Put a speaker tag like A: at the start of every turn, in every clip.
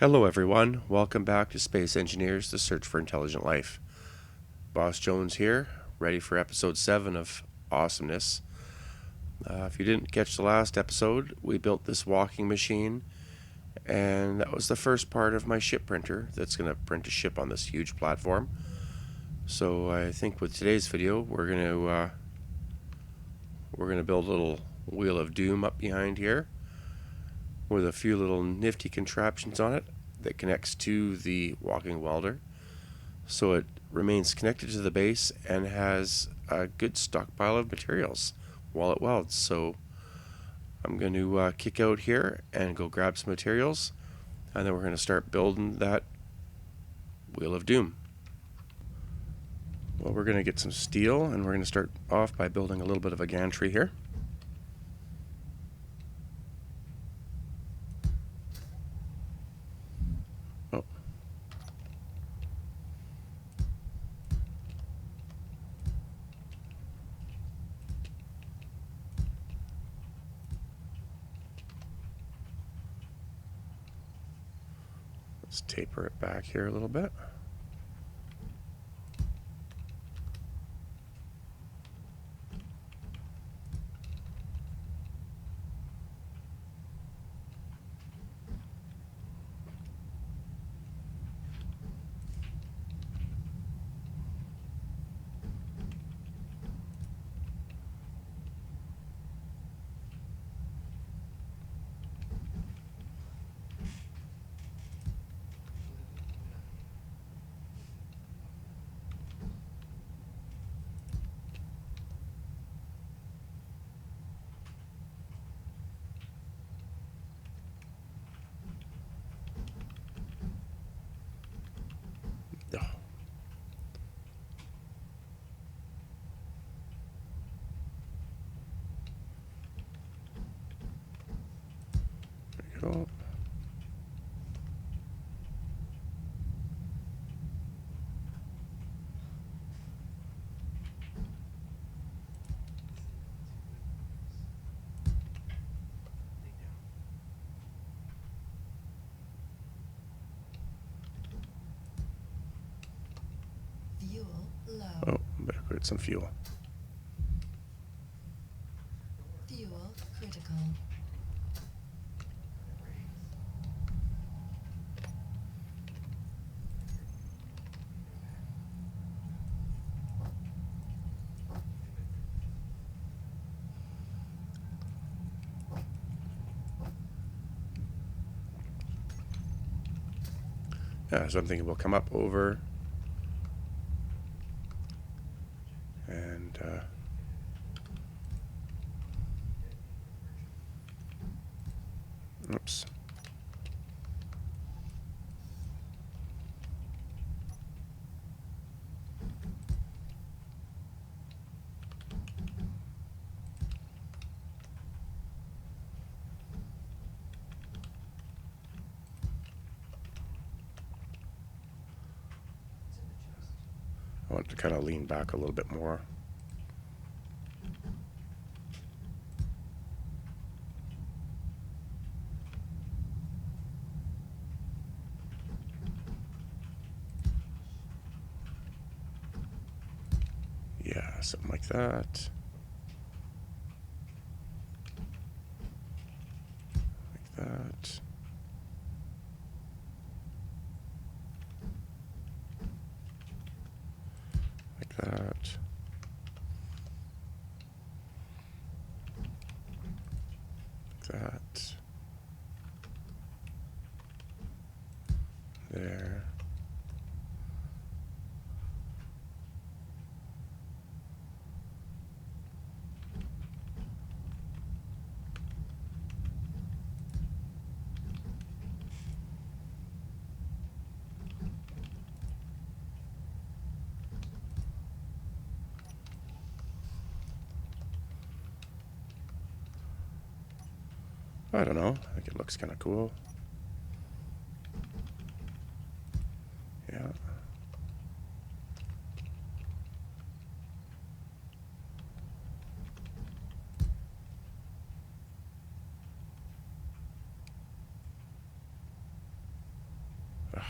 A: Hello everyone, welcome back to Space Engineers, the search for intelligent life. BossJones here, ready for episode 7 of awesomeness. If you didn't catch the last episode, we built this walking machine, and that was the first part of my ship printer that's going to print a ship on this huge platform. So I think with today's video, we're going to build a little wheel of doom up behind here, with a few little nifty contraptions on it that connects to the walking welder, so it remains connected to the base and has a good stockpile of materials while it welds. So I'm going to kick out here and go grab some materials, and then we're going to start building that wheel of doom. Well, we're going to get some steel, and we're going to start off by building a little bit of a gantry here. Let's taper it back here a little bit. Cool.
B: Fuel low.
A: Oh, better put some fuel.
B: Fuel critical.
A: Yeah, so I'm thinking we'll come up over and oops. I want to kind of lean back a little bit more. Yeah, something like that. Like that. Like that. Like that. There. I don't know. I think it looks kind of cool. Yeah. Ugh.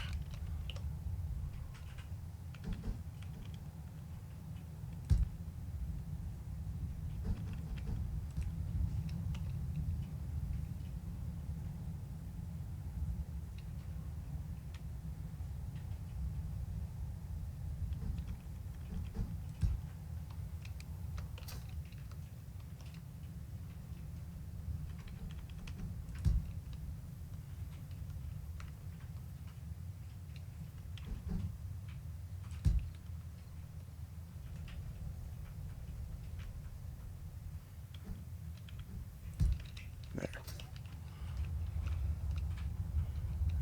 A: There.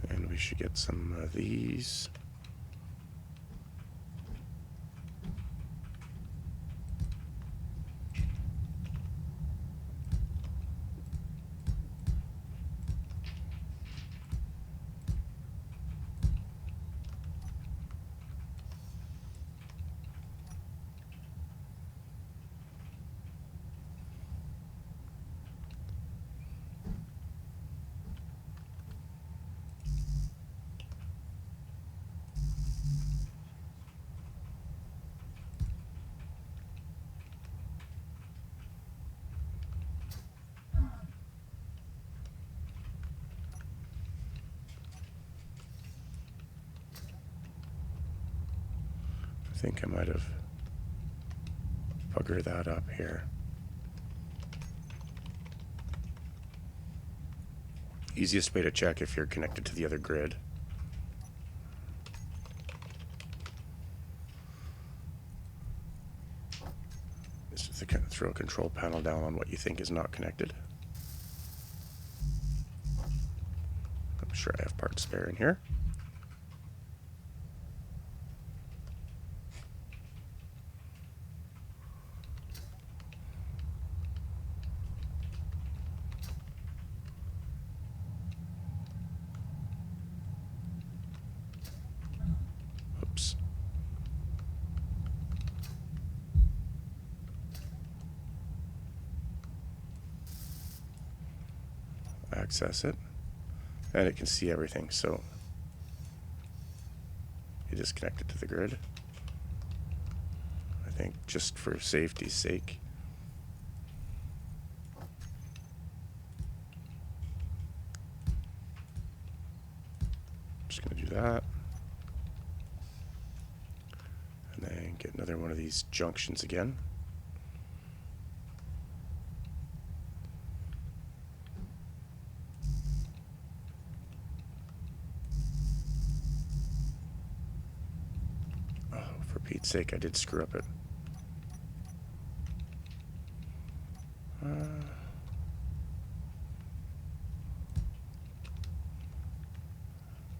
A: And we should get some of these. I think I might have buggered that up here. Easiest way to check if you're connected to the other grid. Is to throw a control panel down on what you think is not connected. I'm sure I have parts spare in here. Oops. Access it, and it can see everything, so it is connected to the grid. I think just for safety's sake. Just going to do that. And then get another one of these junctions again. Oh, for Pete's sake, I did screw up it.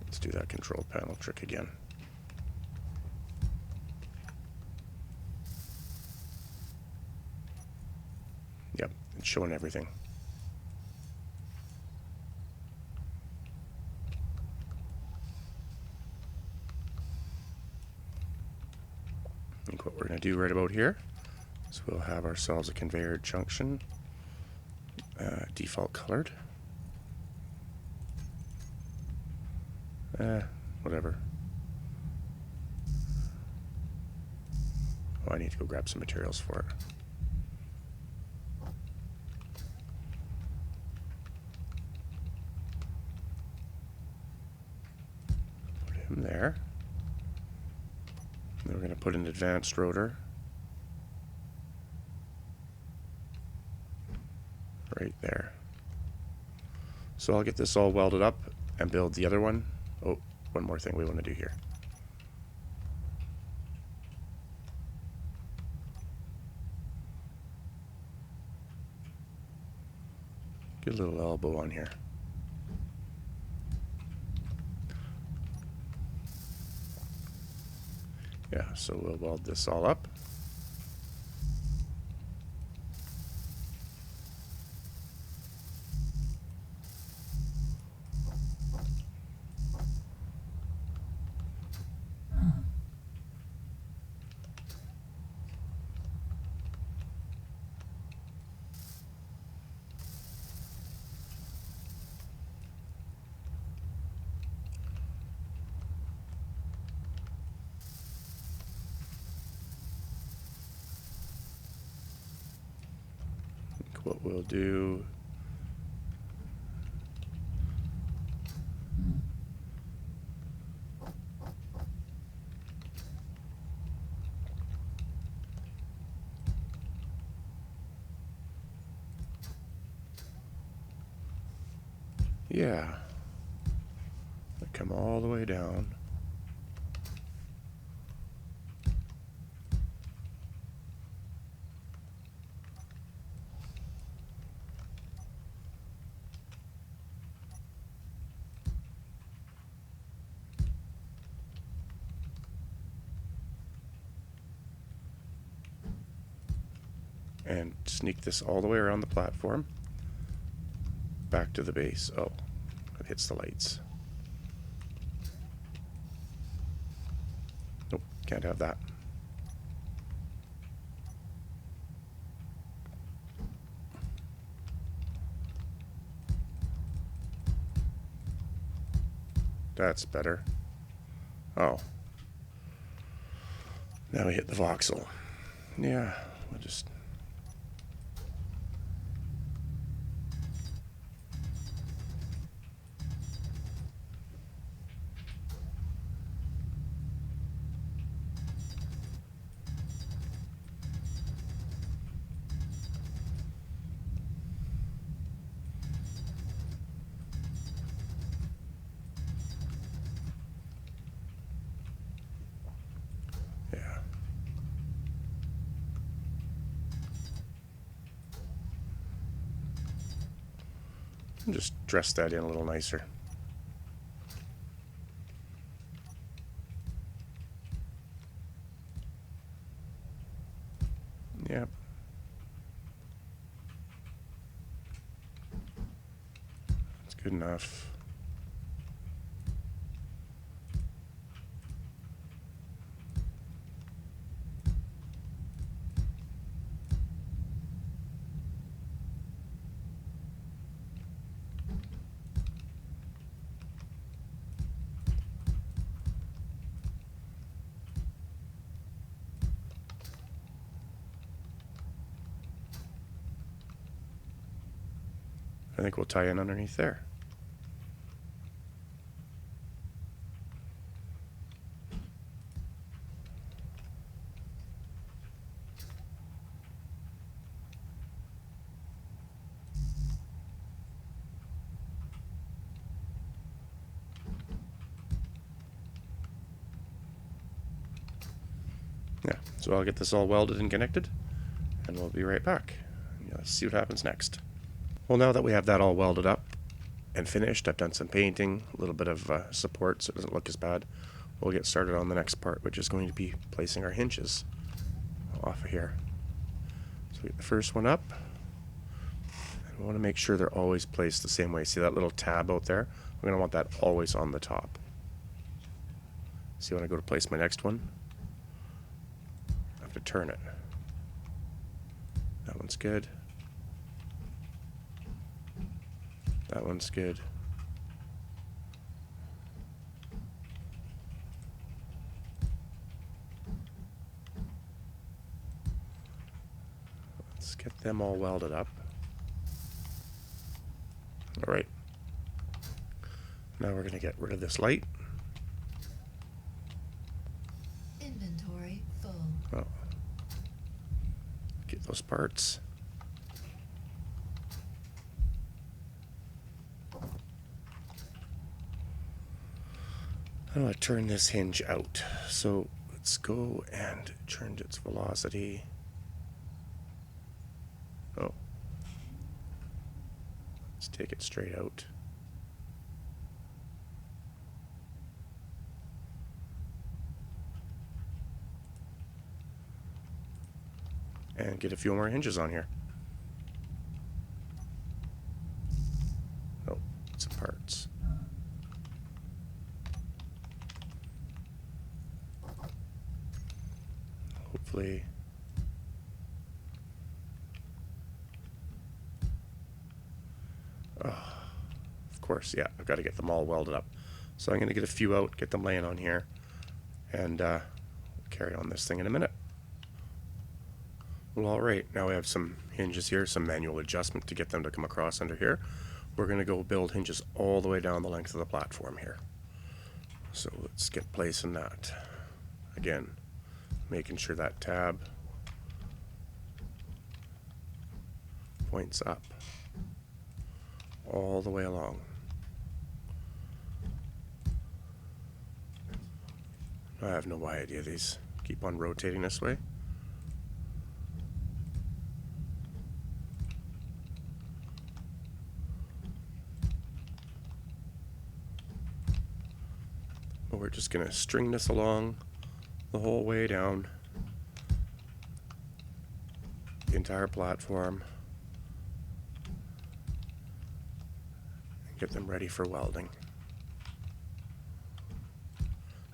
A: Let's do that control panel trick again. Yep, it's showing everything. I think what we're going to do right about here is we'll have ourselves a conveyor junction, default colored. Whatever. Oh, I need to go grab some materials for it. Put him there. And then we're going to put an advanced rotor right there. So I'll get this all welded up and build the other one. Oh, one more thing we want to do here. Get a little elbow on here. Yeah, so we'll weld this all up. what we'll do, yeah, I come all the way down. And sneak this all the way around the platform back to the base. Oh, it hits the lights. Nope, can't have that. That's better. Oh. Now we hit the voxel. Yeah, we'll just... yeah. Just dress that in a little nicer. Yep. That's good enough. I think we'll tie in underneath there. Yeah, so I'll get this all welded and connected, and we'll be right back. Let's see what happens next. Well, now that we have that all welded up and finished, I've done some painting, a little bit of support so it doesn't look as bad. We'll get started on the next part, which is going to be placing our hinges off of here. So we get the first one up, and we want to make sure they're always placed the same way. See that little tab out there? We're going to want that always on the top. See, when I go to place my next one, I have to turn it. That one's good. That one's good. Let's get them all welded up. All right. Now we're going to get rid of this light.
B: Inventory full.
A: Oh. Get those parts. I'm going to turn this hinge out. So let's go and turn its velocity. Oh. Let's take it straight out. And get a few more hinges on here. Oh, some parts. Hopefully. Oh, of course, yeah, I've got to get them all welded up. So I'm going to get a few out, get them laying on here, and carry on this thing in a minute. Well, alright, now we have some hinges here, some manual adjustment to get them to come across under here. We're going to go build hinges all the way down the length of the platform here. So let's get placing that. Again, making sure that tab points up all the way along. I have no idea these keep on rotating this way. But we're just going to string this along the whole way down the entire platform and get them ready for welding.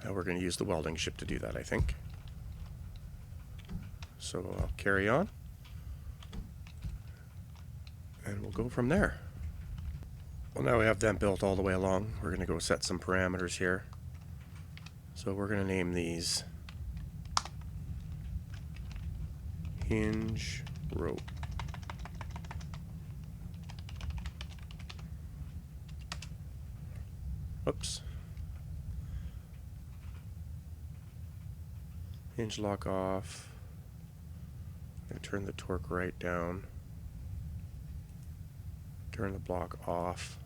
A: Now we're going to use the welding ship to do that, I think. So I'll carry on and we'll go from there. Well, now we have them built all the way along. We're going to go set some parameters here. So we're going to name these hinge rope. Oops. Hinge lock off. I'm going to turn the torque right down. Turn the block off.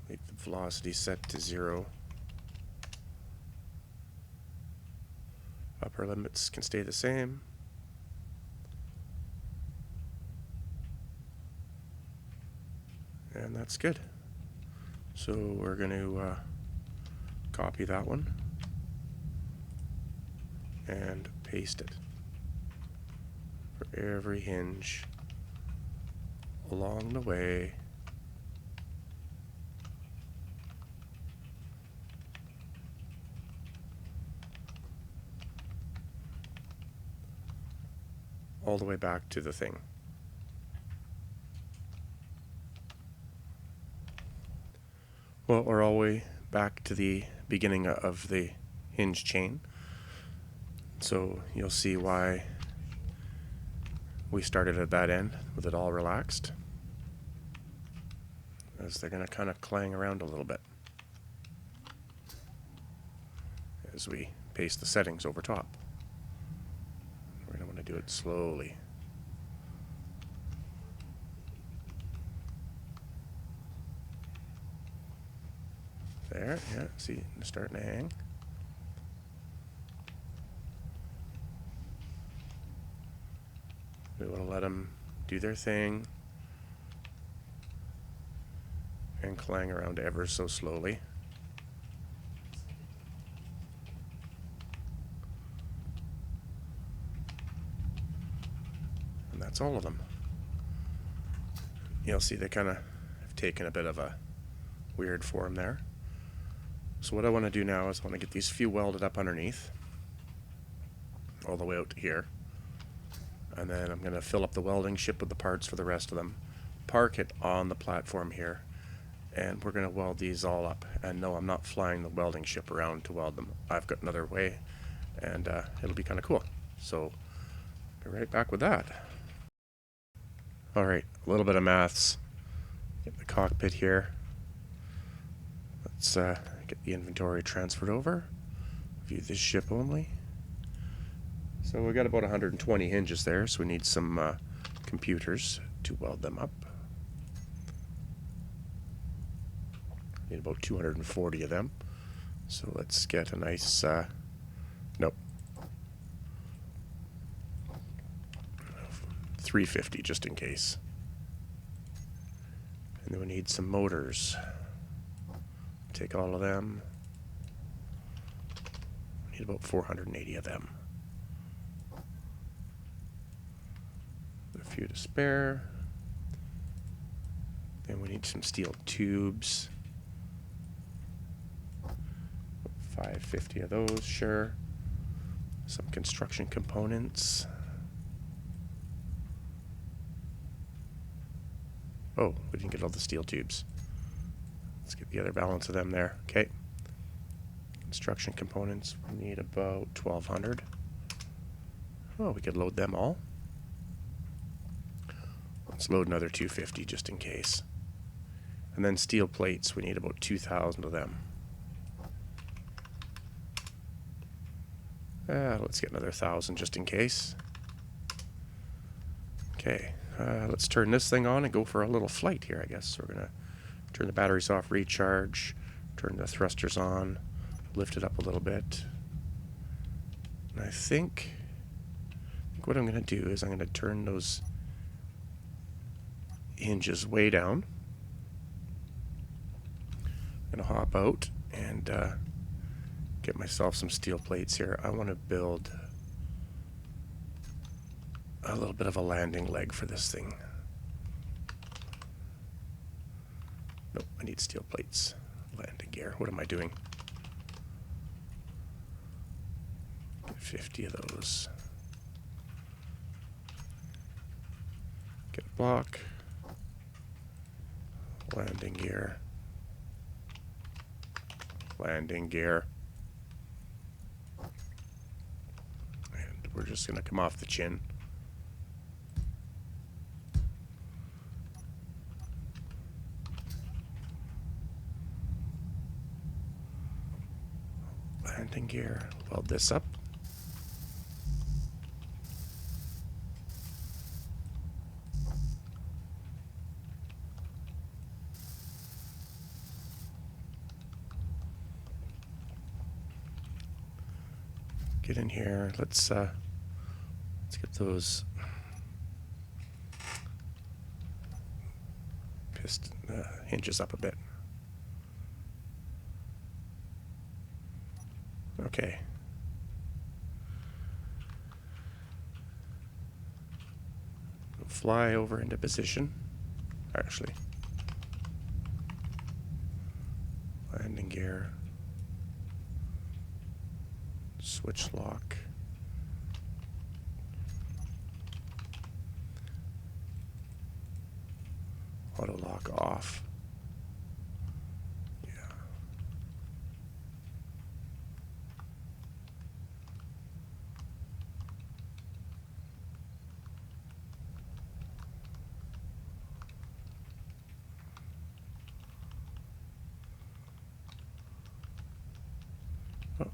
A: Leave the velocity set to 0. Upper limits can stay the same. And that's good. So we're going to copy that one and paste it for every hinge along the way. All the way back to the thing. Well, we're all the way back to the beginning of the hinge chain. So you'll see why we started at that end with it all relaxed, as they're going to kind of clang around a little bit as we paste the settings over top. We're going to want to do it slowly. There, yeah, see, it's starting to hang. We want to let them do their thing and clang around ever so slowly. And that's all of them. You'll see they kind of have taken a bit of a weird form there. So what I want to do now is I want to get these few welded up underneath, all the way out to here. And then I'm going to fill up the welding ship with the parts for the rest of them, park it on the platform here, and we're going to weld these all up. And no, I'm not flying the welding ship around to weld them. I've got another way, and it'll be kind of cool. So, be right back with that. Alright, a little bit of maths. Get the cockpit here. Let's get the inventory transferred over. View this ship only. So we've got about 120 hinges there, so we need some computers to weld them up. Need about 240 of them. So let's get a nice, nope, 350 just in case. And then we need some motors. Take all of them. We need about 480 of them. A few to spare. Then we need some steel tubes. 550 of those, sure. Some construction components. Oh, we didn't get all the steel tubes. Let's get the other balance of them there. Okay. Construction components, we need about 1,200. Oh, we could load them all. Let's load another 250 just in case. And then steel plates, we need about 2,000 of them. Let's get another 1,000 just in case. Okay, let's turn this thing on and go for a little flight here, I guess. We're going to turn the batteries off, recharge, turn the thrusters on, lift it up a little bit. And I think what I'm going to do is I'm going to turn those hinges way down. I'm going to hop out and get myself some steel plates here. I want to build a little bit of a landing leg for this thing. Nope, I need steel plates. Landing gear. What am I doing? 50 of those. Get a block. Landing gear. Landing gear. And we're just going to come off the chin. Landing gear. Weld this up. Get in here. Let's get those piston hinges up a bit. Okay. Fly over into position. Actually, landing gear. Switch lock. Auto lock off. Yeah. Oh.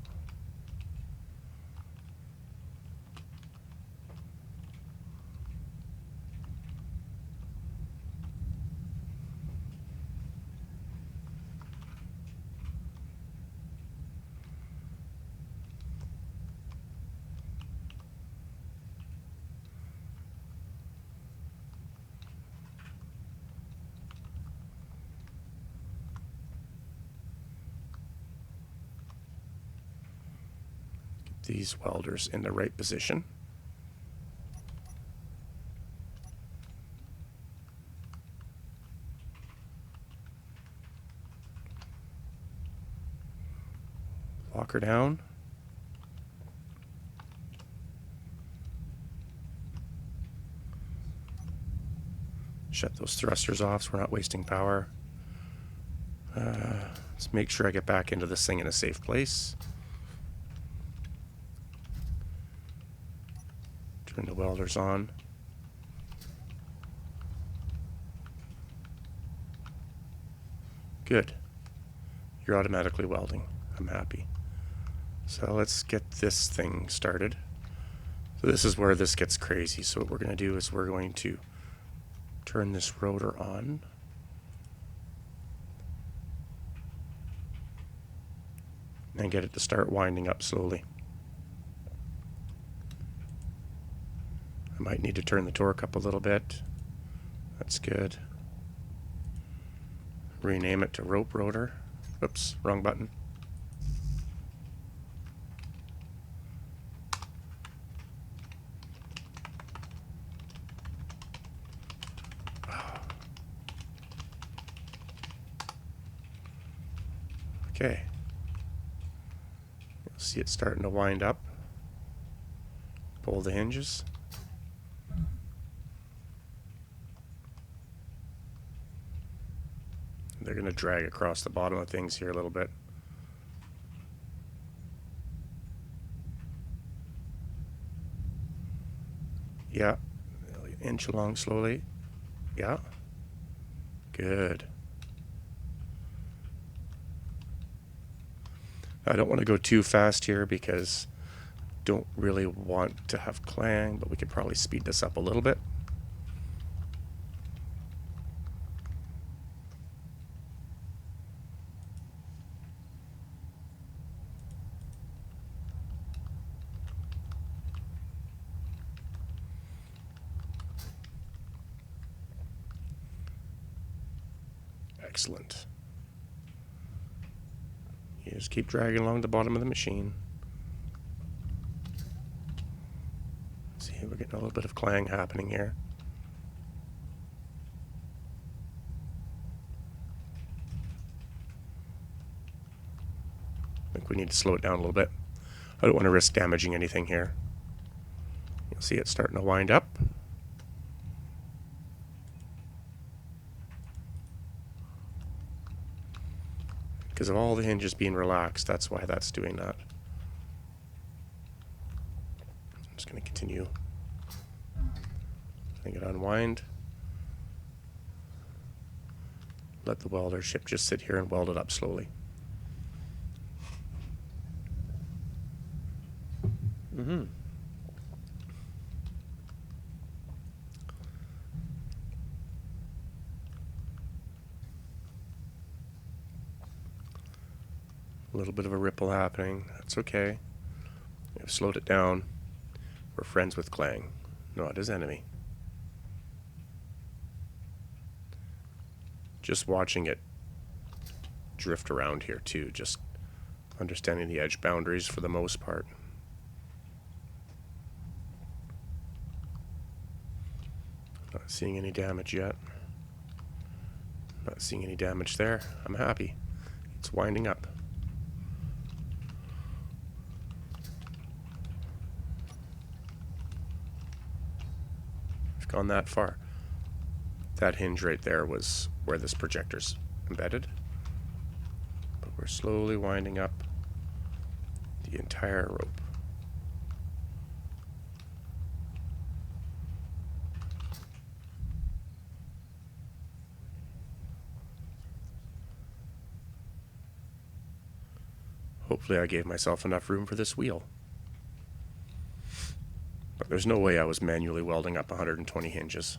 A: These welders in the right position. Lock her down. Shut those thrusters off so we're not wasting power. Let's make sure I get back into this thing in a safe place. Turn the welders on. Good. You're automatically welding. I'm happy. So let's get this thing started. So this is where this gets crazy. So what we're going to do is we're going to turn this rotor on. And get it to start winding up slowly. I might need to turn the torque up a little bit. That's good. Rename it to rope rotor. Oops, wrong button. Okay. You'll see it starting to wind up. Pull the hinges. They're going to drag across the bottom of things here a little bit. Yeah. Inch along slowly. Yeah. Good. I don't want to go too fast here because don't really want to have clang, but we could probably speed this up a little bit. Excellent. You just keep dragging along the bottom of the machine. See, we're getting a little bit of clang happening here. I think we need to slow it down a little bit. I don't want to risk damaging anything here. You'll see it starting to wind up. Because of all the hinges being relaxed, that's why that's doing that. I'm just going to continue letting it unwind. Let the welder ship just sit here and weld it up slowly. A little bit of a ripple happening. That's okay. I've slowed it down. We're friends with clang, not his enemy. Just watching it drift around here too, just understanding the edge boundaries for the most part. Not seeing any damage yet. Not seeing any damage there. I'm happy. It's winding up. We've gone that far. That hinge right there was where this projector's embedded. But we're slowly winding up the entire rope. Hopefully I gave myself enough room for this wheel. But there's no way I was manually welding up 120 hinges.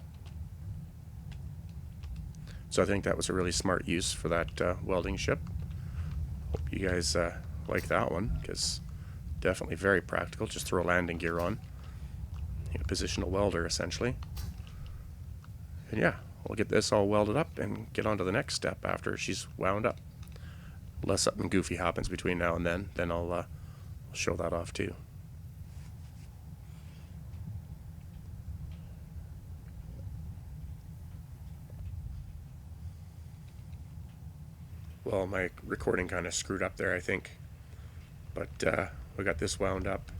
A: So I think that was a really smart use for that welding ship. Hope you guys like that one, because definitely very practical. Just throw a landing gear on. You position a welder, essentially. And yeah, we'll get this all welded up and get on to the next step after she's wound up. Unless something goofy happens between now and then I'll show that off too. Well, my recording kind of screwed up there, I think. But we got this wound up.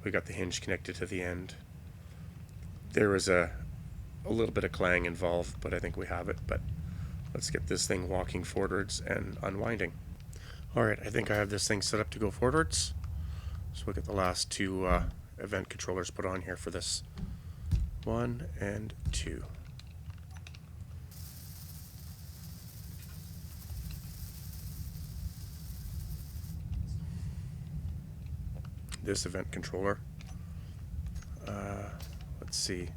A: We got the hinge connected to the end. There was a little bit of clang involved, but I think we have it. But let's get this thing walking forwards and unwinding. Alright, I think I have this thing set up to go forwards. So we'll get the last two event controllers put on here for this. 1 and 2. This event controller. Let's see.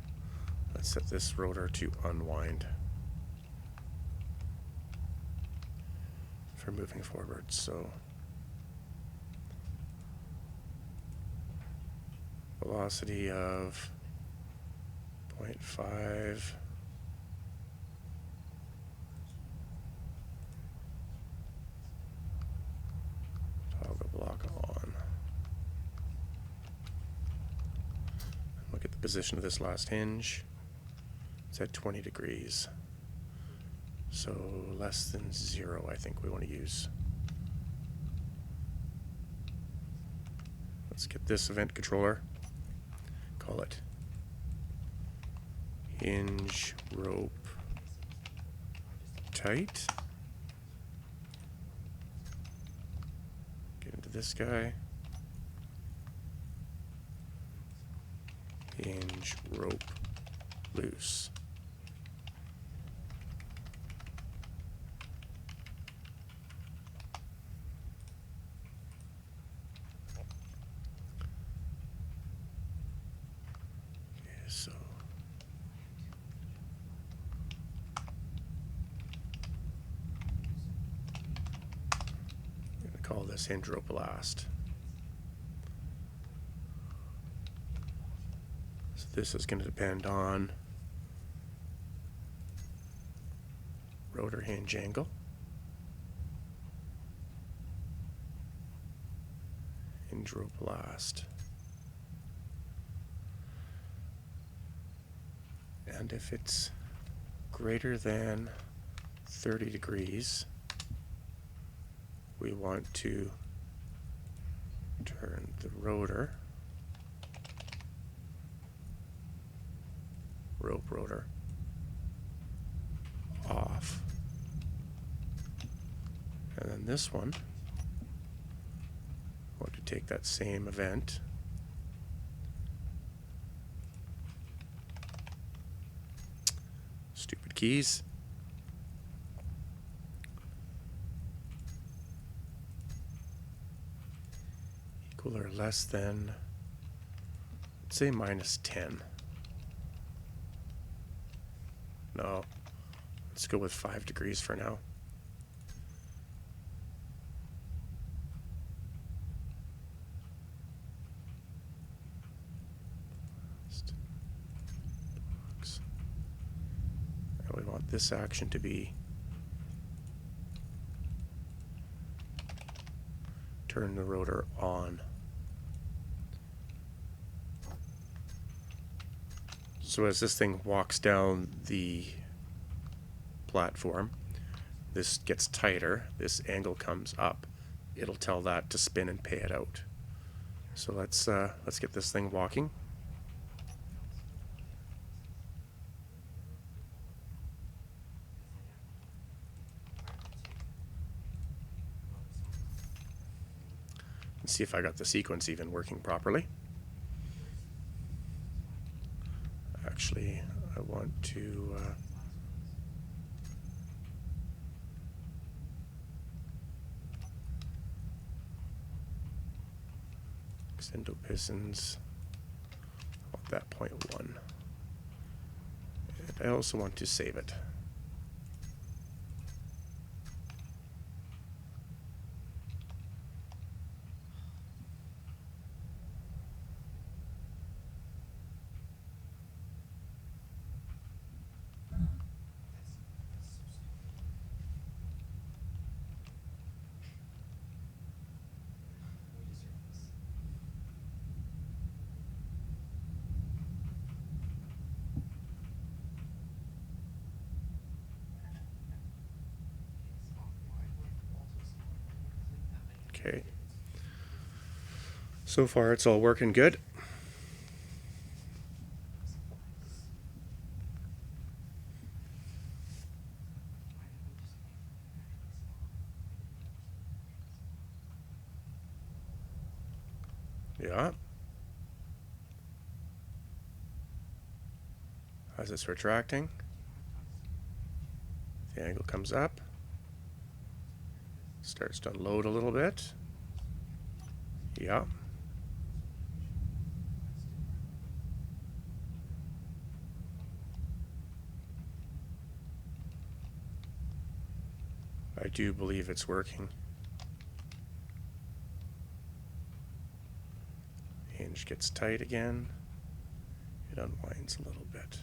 A: Let's set this rotor to unwind for moving forward. So velocity of 0.5. Toggle block on. Look at the position of this last hinge. It's at 20 degrees. So less than 0 I think we want to use. Let's get this event controller. Call it hinge rope tight. Get into this guy. Hinge rope loose. Okay, so I'm going to call this hinge rope last. So this is going to depend on rotor hinge angle, hinge rope last, and if it's greater than 30 degrees, we want to turn the rotor, rope rotor, off. And then this one, I want to take that same event, stupid keys, equal or less than, let's say minus 10. No, let's go with 5 degrees for now. And we want this action to be turn the rotor on. So as this thing walks down the platform, this gets tighter, this angle comes up, it'll tell that to spin and pay it out. So let's get this thing walking. Let's see if I got the sequence even working properly. Actually, I want to extendo pistons. I want that 0.1. And I also want to save it. Okay. So far it's all working good. Yeah. As it's retracting, the angle comes up, starts to unload a little bit. Yeah. I do believe it's working. Hinge gets tight again. It unwinds a little bit.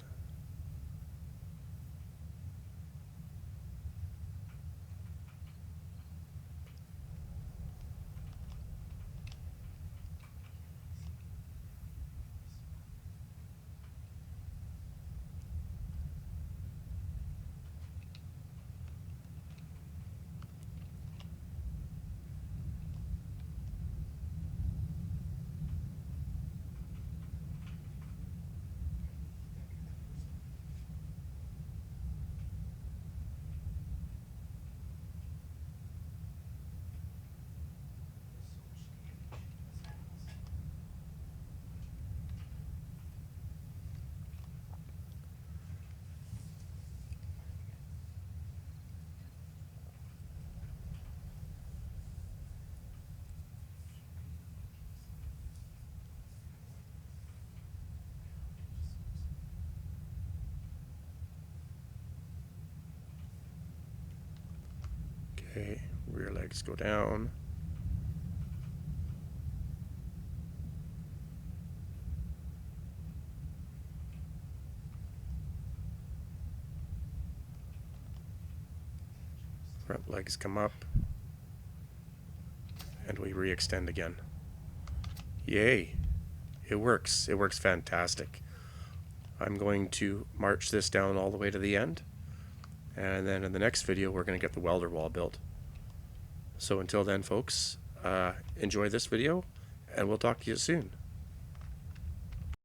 A: Okay, rear legs go down. Front legs come up. And we re-extend again. Yay! It works. It works fantastic. I'm going to march this down all the way to the end. And then in the next video, we're going to get the welder wall built. So until then, folks, enjoy this video, and we'll talk to you soon.